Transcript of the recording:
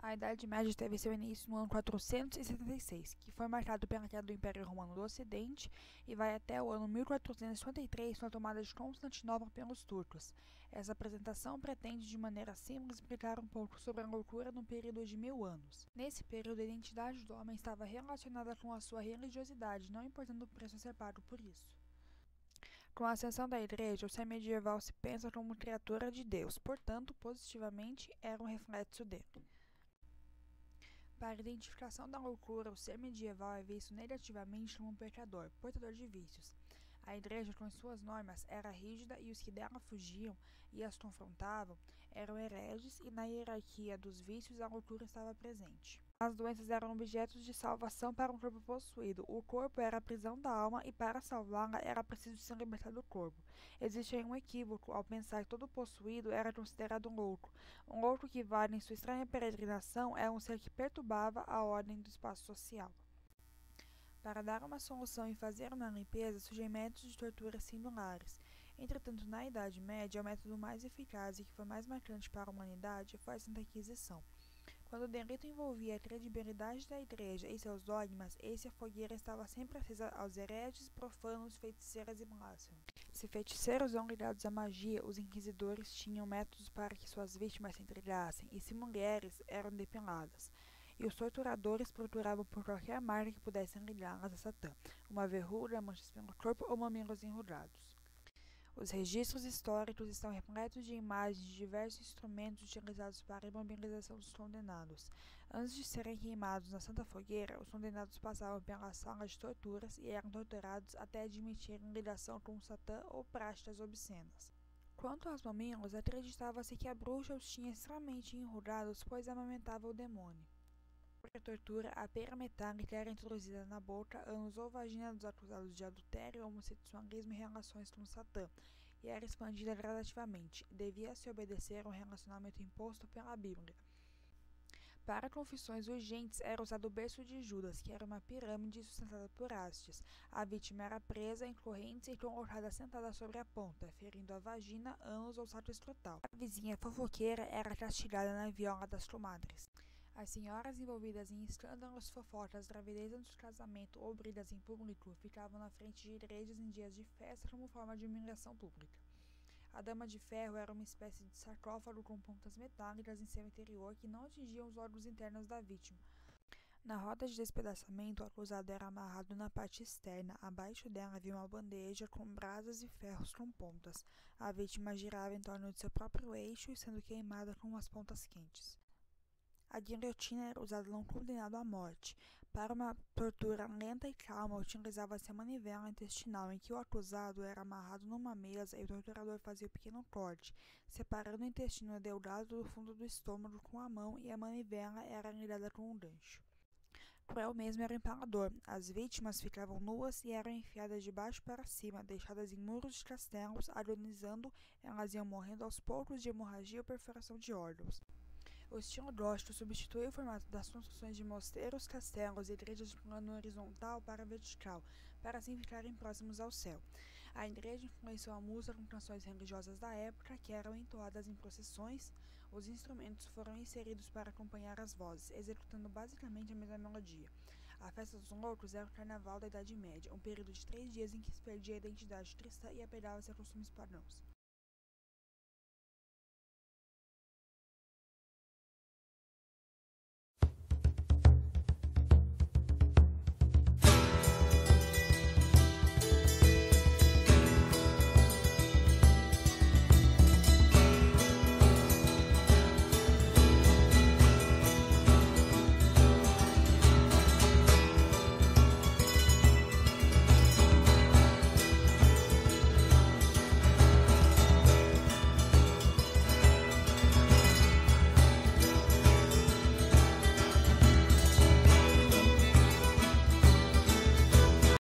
A Idade Média teve seu início no ano 476, que foi marcado pela queda do Império Romano do Ocidente e vai até o ano 1453, com a tomada de Constantinopla pelos turcos. Essa apresentação pretende, de maneira simples, explicar um pouco sobre a loucura no período de 1000 anos. Nesse período, a identidade do homem estava relacionada com a sua religiosidade, não importando o preço a ser pago por isso. Com a ascensão da Igreja, o ser medieval se pensa como criatura de Deus, portanto, positivamente, era um reflexo dele. Para a identificação da loucura, o ser medieval é visto negativamente como um pecador, portador de vícios. A Igreja, com suas normas, era rígida e os que dela fugiam e as confrontavam eram hereges, e na hierarquia dos vícios a loucura estava presente. As doenças eram objetos de salvação para um corpo possuído. O corpo era a prisão da alma e para salvá-la era preciso se libertar do corpo. Existia um equívoco ao pensar que todo possuído era considerado um louco. Um louco que vale em sua estranha peregrinação é um ser que perturbava a ordem do espaço social. Para dar uma solução e fazer uma limpeza, surgem métodos de tortura similares. Entretanto, na Idade Média, o método mais eficaz e que foi mais marcante para a humanidade foi a Santa Inquisição. Quando o delito envolvia a credibilidade da Igreja e seus dogmas, a fogueira estava sempre acesa aos hereges, profanos, feiticeiras e blasfemos. Se feiticeiros eram ligados à magia, os inquisidores tinham métodos para que suas vítimas se entregassem, e se mulheres eram depiladas. E os torturadores procuravam por qualquer marca que pudessem ligá-las a Satã, uma verruga, manchas pelo corpo ou mamilos enrugados. Os registros históricos estão repletos de imagens de diversos instrumentos utilizados para a imobilização dos condenados. Antes de serem queimados na Santa Fogueira, os condenados passavam pela sala de torturas e eram torturados até admitirem ligação com Satã ou práticas obscenas. Quanto aos mamilos, acreditava-se que a bruxa os tinha extremamente enrugados, pois amamentava o demônio. Para a tortura, a pera metálica era introduzida na boca, ânus ou vagina dos acusados de adultério, homossexualismo e relações com Satã, e era expandida gradativamente. Devia-se obedecer ao relacionamento imposto pela Bíblia. Para confissões urgentes, era usado o berço de Judas, que era uma pirâmide sustentada por hastes. A vítima era presa em correntes e colocada sentada sobre a ponta, ferindo a vagina, ânus ou saco escrotal. A vizinha fofoqueira era castigada na viola das comadres. As senhoras envolvidas em escândalos, fofocas, gravidez antes do casamento ou brigas em público ficavam na frente de igrejas em dias de festa como forma de humilhação pública. A dama de ferro era uma espécie de sarcófago com pontas metálicas em seu interior que não atingiam os órgãos internos da vítima. Na roda de despedaçamento, o acusado era amarrado na parte externa. Abaixo dela havia uma bandeja com brasas e ferros com pontas. A vítima girava em torno de seu próprio eixo, sendo queimada com as pontas quentes. A guilhotina era usada num condenado à morte. Para uma tortura lenta e calma, utilizava-se a manivela intestinal, em que o acusado era amarrado numa mesa e o torturador fazia um pequeno corte, separando o intestino delgado do fundo do estômago com a mão, e a manivela era ligada com um gancho. Cruel mesmo era o empalador. As vítimas ficavam nuas e eram enfiadas de baixo para cima, deixadas em muros de castelos. Agonizando, elas iam morrendo aos poucos de hemorragia ou perfuração de órgãos. O estilo gótico substituiu o formato das construções de mosteiros, castelos e igrejas de plano horizontal para vertical, para assim ficarem próximos ao céu. A igreja influenciou a música com canções religiosas da época, que eram entoadas em procissões. Os instrumentos foram inseridos para acompanhar as vozes, executando basicamente a mesma melodia. A festa dos loucos era o carnaval da Idade Média, um período de 3 dias em que se perdia a identidade cristã e apegava-se a costumes pagãos.